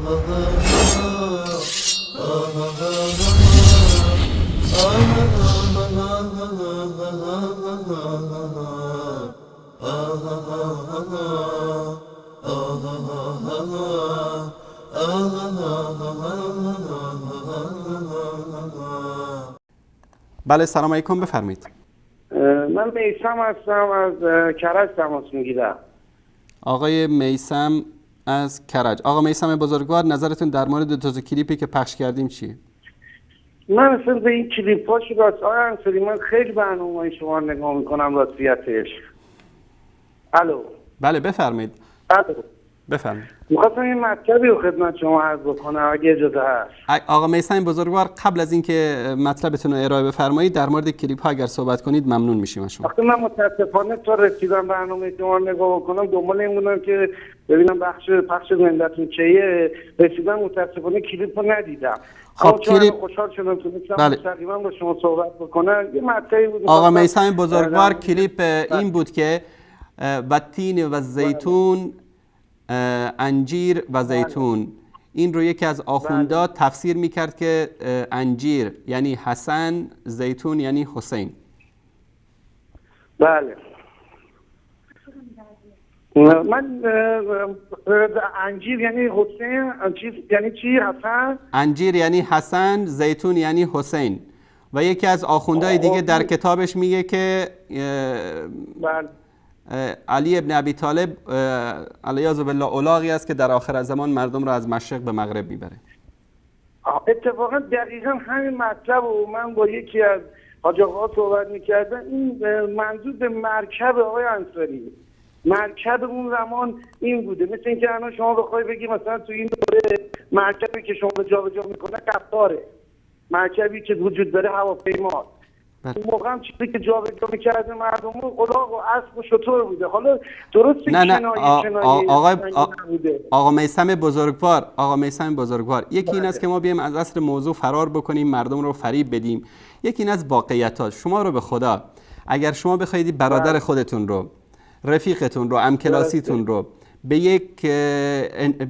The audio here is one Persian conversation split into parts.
بله سلام علیکم، بفرمایید. من میثم هستم، از کرج تماس میگیرم. آقای میثم از کرج. آقا میثم بزرگوار، نظرتون در مورد دو تا کلیپی که پخش کردیم چیه؟ من اصلا به این کلیپ ها راست آقای انصاری، من خیلی برنامه‌های شما رو نگاه میکنم راستیتش. الو. بله بفرمایید. الو. بفرمایید. میخواستم این مطلبی رو خدمت شما عرض بکنم اگه اجازه هست. آقا میثم بزرگوار، قبل از اینکه مطلبتون رو ارائه بفرمایید در مورد کلیپ ها اگر صحبت کنید ممنون میشیم از شما. وقتی من متاسفانه تا رسیدم برنامه شما رو نگاه بکنم دنبال این بودم که ببینم پخش زنده‌تون چیه، رسیدم متاسفانه کلیپ رو ندیدم. خب کلیپ خوشحال شدم تونستم بله. مستقیما با شما صحبت بکنم. یه مطلبی بود آقا میثم بزرگوار، کلیپ این بود که والتین و زیتون، انجیر و زیتون، این رو یکی از آخوندا تفسیر میکرد که انجیر یعنی حسن، زیتون یعنی حسین. بله. من انجیر یعنی حسین، یعنی چی حسن؟ انجیر یعنی حسن، زیتون یعنی حسین. و یکی از آخوندهای دیگه در کتابش میگه که بله. علی ابن ابی طالب علیه بالله الاغی است که در آخر زمان مردم را از مشرق به مغرب میبره. اتفاقا دقیقا همین مطلب و من با یکی از حاج آقاها صحبت میکردم. این منظور به مرکب آقای انصاری، مرکب اون زمان این بوده. مثل اینکه الان شما بخوای بگی مثلا تو این دوره مرکبی که شما جابجا میکنه قطاره، مرکبی که وجود داره هواپیما. اون موقع هم چیزی که جابجا می‌کرده مردم رو الاغ و اسب و شتر بوده. حالا درسته آقا میثم بزرگوار، یکی این است که ما بیایم از اصل موضوع فرار بکنیم، مردم رو فریب بدیم. یکی این از واقعیت‌ها. شما رو به خدا اگر شما بخواید برادر خودتون رو، رفیقتون رو، همکلاسیتون رو به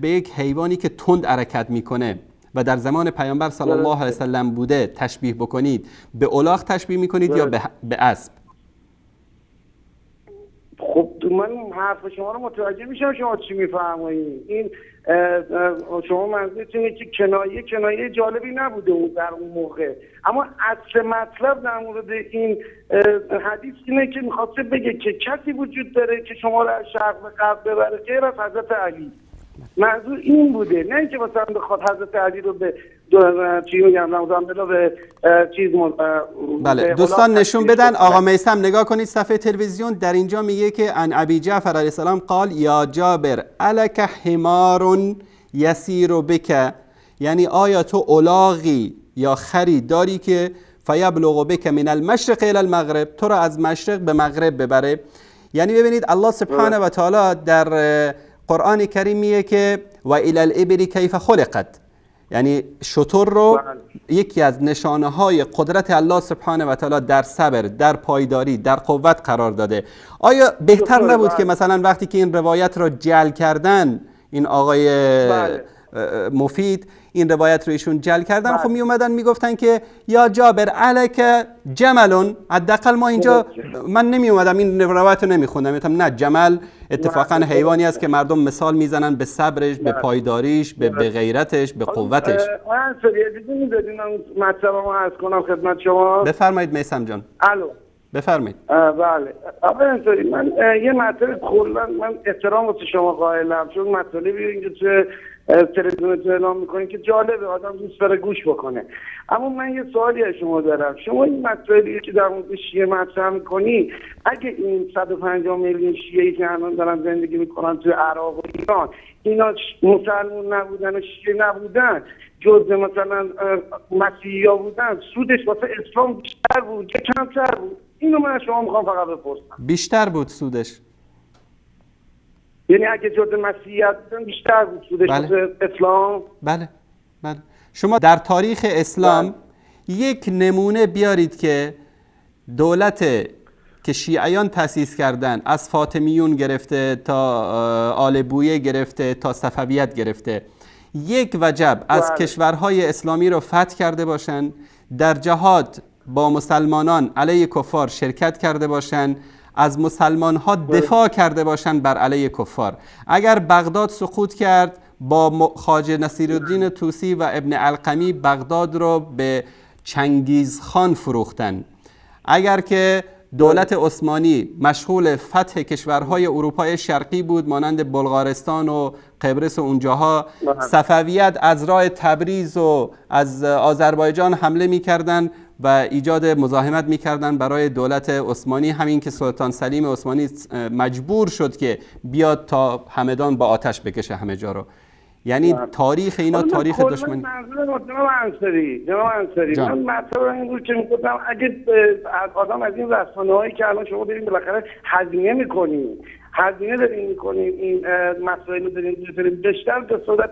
یک حیوانی که تند حرکت میکنه و در زمان پیامبر صلی الله علیه وسلم بوده تشبیه بکنید، به الاغ تشبیه میکنید یا به اسب؟ خب من حرف شما رو متوجه میشم شما چی میفرمایید. این شما منظورتون اینه که کنایه جالبی نبوده اون در اون موقع، اما اصل مطلب در مورد این حدیث اینه که میخواسته بگه که کسی وجود داره که شما رو از شرق به غرب ببره غیر از حضرت علی. منظور این بوده، نه اینکه مثلا بخواد حضرت علی رو به چی میگم به چیز بله. دوستان نشون بدن. آقا میثم نگاه کنید صفحه تلویزیون، در اینجا میگه که عن ابی جعفر علیه السلام قال یا جابر الک حمار یسیر بک، یعنی آیا تو الاغی یا خری داری که فیبلغ بک من المشرق الى المغرب، تو را از مشرق به مغرب ببره. یعنی ببینید الله سبحانه و تعالی در قرآن کریم میگه که و الی الابل کیف خلقت، یعنی شتر رو یکی از نشانه های قدرت الله سبحانه و تعالی در صبر، در پایداری، در قوت قرار داده. آیا بهتر نبود که مثلا وقتی که این روایت رو جعل کردن، این آقای مفید این روایت رو ایشون جعل کردن، خب می اومدن میگفتن که یا جابر علک جمل، حداقل ما اینجا من نمی اومدم این روایت رو نمیخوندم، میگفتم نه، جمل اتفاقا حیوانی است که مردم مثال میزنن به صبرش، به پایداریش، به غیرتش، به قوتش. من سریعتی میدادین مطلبمو عرض کنم خدمت شما. بفرمایید میثم جان. الو. بفرمایید. بله. آقای انصاری، من یه مطلب کلا من احترام واسه شما قائلم، چون مطلبی اینجا تو تلویزیون اعلام میکنین که جالبه، آدم دوست داره گوش بکنه. اما من یه سوالی از شما دارم. شما این مطلبی که در مورد شیعه مطرح میکنی، اگه این 150 میلیون شیعه‌ای که الان دارن زندگی میکنن تو عراق و ایران، اینا مسلمان نبودن و شیعه نبودن، جزء مثلا مسیحی‌ها بودن، سودش واسه اسلام بیشتر بود یا کمتر بود؟ اینو من از شما میخوام فقط بپرسم. بیشتر بود سودش. یعنی اگه جزء مسیحیت بودن بیشتر بود سودش واسه اسلام؟ بله. شما در تاریخ اسلام یک نمونه بیارید که دولت که شیعیان تأسیس کردن، از فاطمیون گرفته تا آل بویه گرفته تا صفویت گرفته، یک وجب از کشورهای اسلامی رو فتح کرده باشند، در جهاد با مسلمانان علیه کفار شرکت کرده باشند، از مسلمان ها دفاع کرده باشند بر علیه کفار. اگر بغداد سقوط کرد، با خواجه نصیرالدین طوسی و ابن علقمی بغداد رو به چنگیز خان فروختن. اگر که دولت عثمانی مشغول فتح کشورهای اروپای شرقی بود مانند بلغارستان و قبرس و اونجاها، صفویت از راه تبریز و از آذربایجان حمله می‌کردند و ایجاد مزاحمت می‌کردند برای دولت عثمانی، همین که سلطان سلیم عثمانی مجبور شد که بیاد تا همدان با آتش بکشه همه جا رو. یعنی تاریخ اینا تاریخ دشمنی. جناب انصاری من مطلب این بود که میگفتم اگه آدم از این رسانه‌هایی که الان شما دارین بالاخره هزینه دارین میکنین این مسائل رو دارین بیشتر به صورت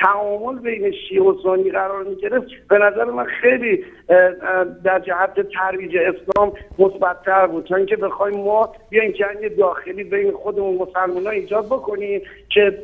تعامل بین شیعه و سنی قرار میگرفت، به نظر من خیلی در جهت ترویج اسلام مثبت‌تر بود تا اینکه بخوایم ما بیایم جنگ داخلی بین خودمون مسلمان‌ها ایجاد بکنیم که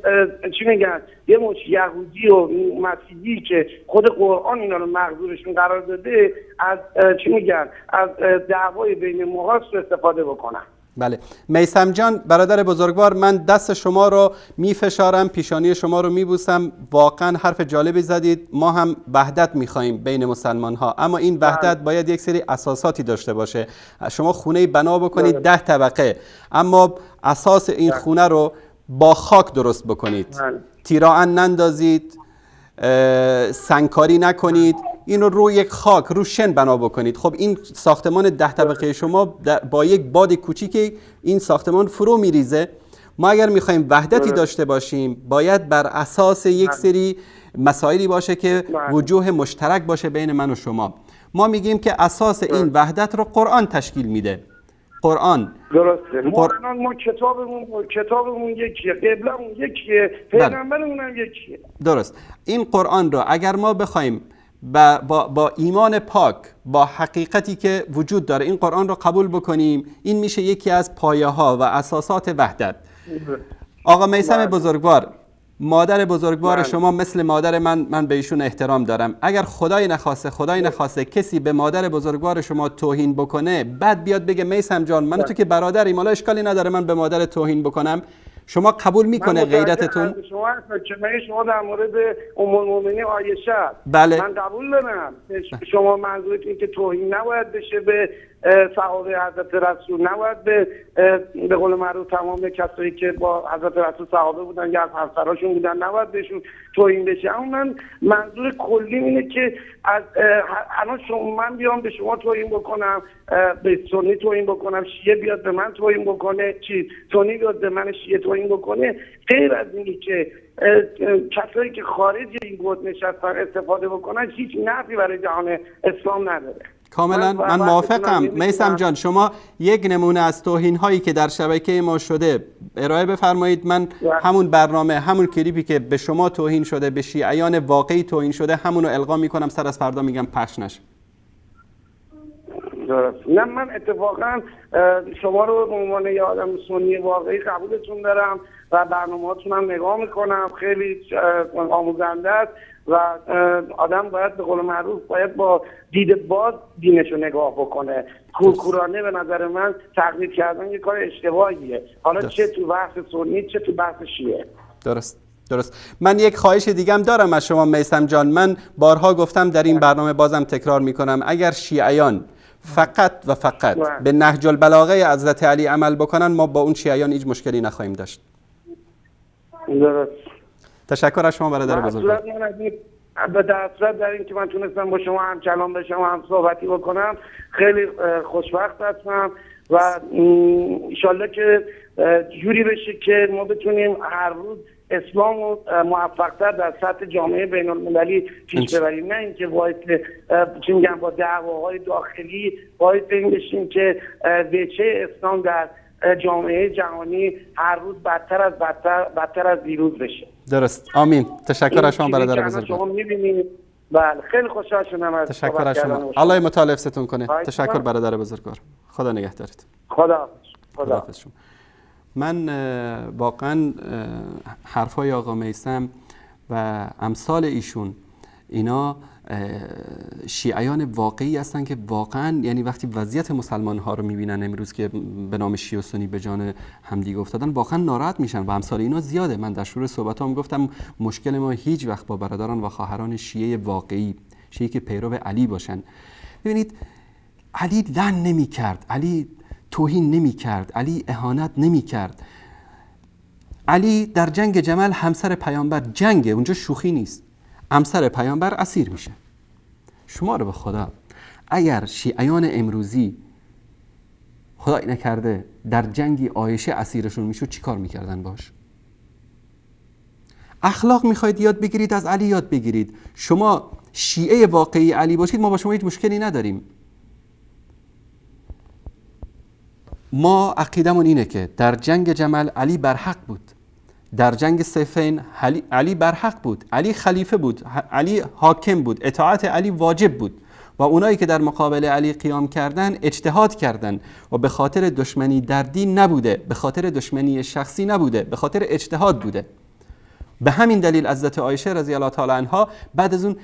چی میگن یه مش یهودی و مسیحی که خود قرآن اینا رو مغزورشون قرار داده از چی میگن از دعوای بین ماها استفاده بکنن. بله میثم جان برادر بزرگوار، من دست شما رو میفشارم، پیشانی شما رو میبوسم. واقعا حرف جالبی زدید. ما هم وحدت میخوایم بین مسلمان ها، اما این وحدت باید یک سری اساساتی داشته باشه. شما خونه بنا بکنید 10 طبقه، اما اساس این خونه رو با خاک درست بکنید، تیراان نندازید، سنگکاری نکنید، این رو روی یک خاک رو شن بنا بکنید. خب این ساختمان 10 طبقه شما با یک باد کوچیک این ساختمان فرو میریزه. ما اگر میخوایم وحدتی داشته باشیم باید بر اساس یک سری مسائلی باشه که وجوه مشترک باشه بین من و شما. ما میگیم که اساس این وحدت رو قرآن تشکیل میده. قرآن درسته. ما کتابمون یکیه، قبلمون یکیه، پیغمبرمون هم یکیه. درست. این قرآن رو اگر ما بخوایم با ایمان پاک، با حقیقتی که وجود داره این قرآن رو قبول بکنیم، این میشه یکی از پایه ها و اساسات وحدت. آقا میثم بزرگوار، مادر بزرگوار شما مثل مادر من به ایشون احترام دارم. اگر خدای نخواسته کسی به مادر بزرگوار شما توهین بکنه، بعد بیاد بگه میثم جان من تو که برادریم، حالا اشکالی نداره من به مادر توهین بکنم، شما قبول میکنه غیرتتون؟ شما در مورد ام المؤمنین عایشه، بله. من قبول دارم. شما منظورتون این که توهین نباید بشه به صحابه حضرت رسول، نباید به قول معروف تمام کسایی که با حضرت رسول صحابه بودن یا از همسراشون بودن نباید بهشون توهین بشه. اما من منظور کلی اینه که از الان من بیام به شما توهین بکنم، به سنی توهین بکنم، شیعه بیاد به من توهین بکنه، سنی بیاد به من شیعه توهین بکنه، غیر از اینی که کسایی که خارج این گود نشستن استفاده بکنن، هیچ نفعی برای جهان اسلام نداره. کاملا من موافقم. میثم جان شما یک نمونه از توهین هایی که در شبکه ما شده ارائه بفرمایید. من همون برنامه، همون کلیپی که به شما توهین شده، به شیعیان واقعی توهین شده، همون رو القا میکنم، سر از فردا میگم پخش نشه. درست. نه من اتفاقا شما رو به عنوان یه آدم سنی واقعی قبولتون دارم و برنامه‌هاتون هم نگاه میکنم، خیلی آموزنده است و آدم باید به قول معروف باید با دید باز دینش رو نگاه بکنه. کورکورانه به نظر من تقلید کردن یه کار اشتباهیه، حالا چه تو بحث سنی چه تو بحث شیعه. درست. من یک خواهش دیگم دارم از شما میثم جان. من بارها گفتم در این برنامه، بازم تکرار میکنم، اگر شیعیان فقط و فقط به نهج البلاغه حضرت علی عمل بکنن، ما با اون شیعیان هیچ مشکلی نخواهیم داشت. درست. تشکر از شما برادر بزرگوار. به دسترس در این که من تونستم با شما هم کلام بشم و هم صحبتی بکنم خیلی خوشبخت هستم و انشالله که جوری بشه که ما بتونیم هر روز اسلام رو موفق‌تر در سطح جامعه بین المللی پیش ببریم، نه اینکه چی میگن با دعواهای داخلی باعث این بشیم که وجه اسلام در جامعه جهانی هر روز بدتر از دیروز بشه. درست. آمین. تشکر از شما برادر بزرگوار. شما می‌بینید. بله خیلی خوشحال شدم از تشکر از شما. الله متعال حفظتون کنه. تشکر برادر بزرگوار. خدا نگهدارت. خدا. من واقعا حرفای آقا میثم و امثال ایشون، اینا شیعیان واقعی هستن که واقعا یعنی وقتی وضعیت مسلمان ها رو میبینن امروز که به نام شیعه و سنی به جان همدیگه افتادن واقعا ناراحت میشن و امثال اینا زیاده. من در شروع صحبتام گفتم مشکل ما هیچ وقت با برادران و خواهران شیعه واقعی، شیعه که پیرو علی باشن. ببینید علی لعن نمی کرد، علی توهین نمی کرد، علی اهانت نمی کرد. علی در جنگ جمل همسر پیامبر، جنگ اونجا شوخی نیست، همسر پیامبر اسیر میشه. شما رو به خدا اگر شیعیان امروزی خدای نکرده در جنگی عایشه اسیرشون میشد چی کار میکردن باش؟ اخلاق میخواید یاد بگیرید، از علی یاد بگیرید. شما شیعه واقعی علی باشید، ما با شما هیچ مشکلی نداریم. ما عقیدمون اینه که در جنگ جمل علی برحق بود، در جنگ صفین علی برحق بود، علی خلیفه بود، علی حاکم بود، اطاعت علی واجب بود و اونایی که در مقابل علی قیام کردن اجتهاد کردن و به خاطر دشمنی در دین نبوده، به خاطر دشمنی شخصی نبوده، به خاطر اجتهاد بوده. به همین دلیل حضرت عایشه رضی الله تعالی عنها بعد از اون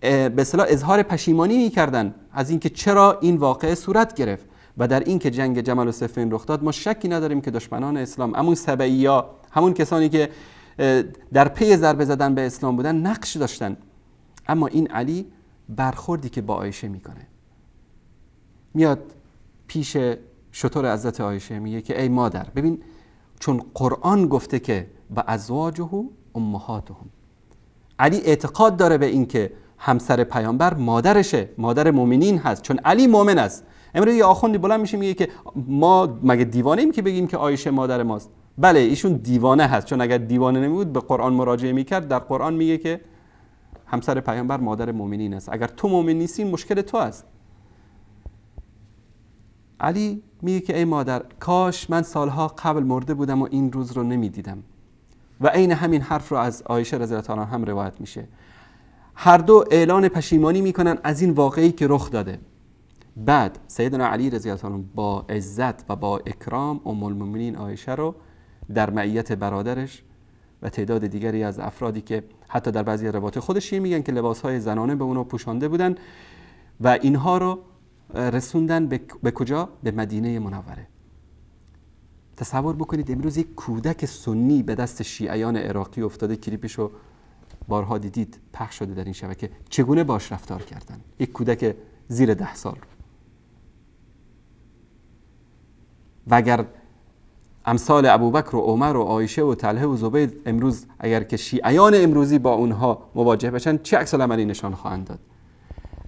به اصطلاح اظهار پشیمانی می‌کردن از اینکه چرا این واقعه صورت گرفت و در این که جنگ جمل و صفین رخ داد ما شکی نداریم که دشمنان اسلام، همون سبعی‌ها، همون کسانی که در پی ضربه زدن به اسلام بودن نقش داشتن. اما این علی برخوردی که با عایشه میکنه، میاد پیش شتر حضرت عایشه میگه که ای مادر، ببین چون قرآن گفته که و ازواجه امهاتهم، علی اعتقاد داره به این که همسر پیامبر مادرشه، مادر مؤمنین هست، چون علی مؤمن است. امروز یه آخوندی بلند میشه میگه که ما مگه دیوانه ایم که بگیم که عایشه مادر ماست؟ بله ایشون دیوانه هست، چون اگر دیوانه نمیبود به قرآن مراجعه میکرد. در قرآن میگه که همسر پیامبر مادر مؤمنین است. اگر تو مؤمن نیستی مشکل تو است. علی میگه که ای مادر، کاش من سالها قبل مرده بودم و این روز رو نمیدیدم. و عین همین حرف رو از عایشه رضی الله عنها هم روایت میشه. هر دو اعلان پشیمانی میکنن از این واقعی که رخ داده. بعد سیدنا علی رضی الله عنه با عزت و با اکرام ام المؤمنین عایشه رو در معیت برادرش و تعداد دیگری از افرادی که حتی در بعضی روایات خودش میگن که لباسهای زنانه به اونو پوشانده بودن و اینها رو رسوندن به کجا؟ به مدینه منوره. تصور بکنید امروز یک کودک سنی به دست شیعیان عراقی افتاده، کلیپشو بارها دیدید پخش شده در این شبکه، چگونه باش رفتار کردن. یک کودک زیر 10 سال. و اگر امثال ابوبکر و عمر و عایشه و طلحه و زبیر امروز اگر که شیعیان امروزی با اونها مواجه بشن چه عکس العملی نشان خواهند داد؟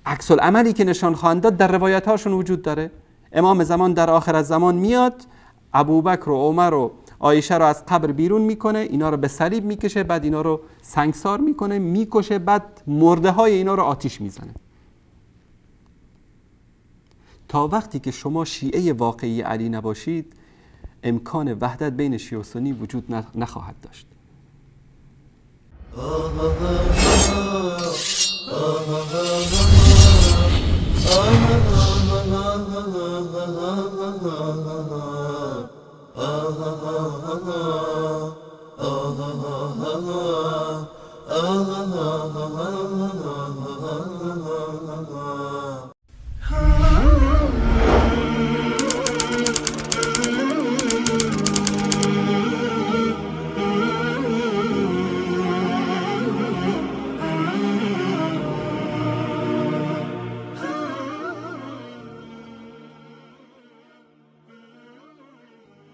عکس العملی که نشان خواهند داد در روایت هاشون وجود داره. امام زمان در آخر الزمان میاد، ابوبکر و عمر و عایشه رو از قبر بیرون میکنه، اینا رو به صلیب میکشه، بعد اینا رو سنگسار میکنه، میکشه، بعد مرده های اینا رو آتیش میزنه. تا وقتی که شما شیعه واقعی علی نباشید امکان وحدت بین شیعه و سنی وجود نخواهد داشت.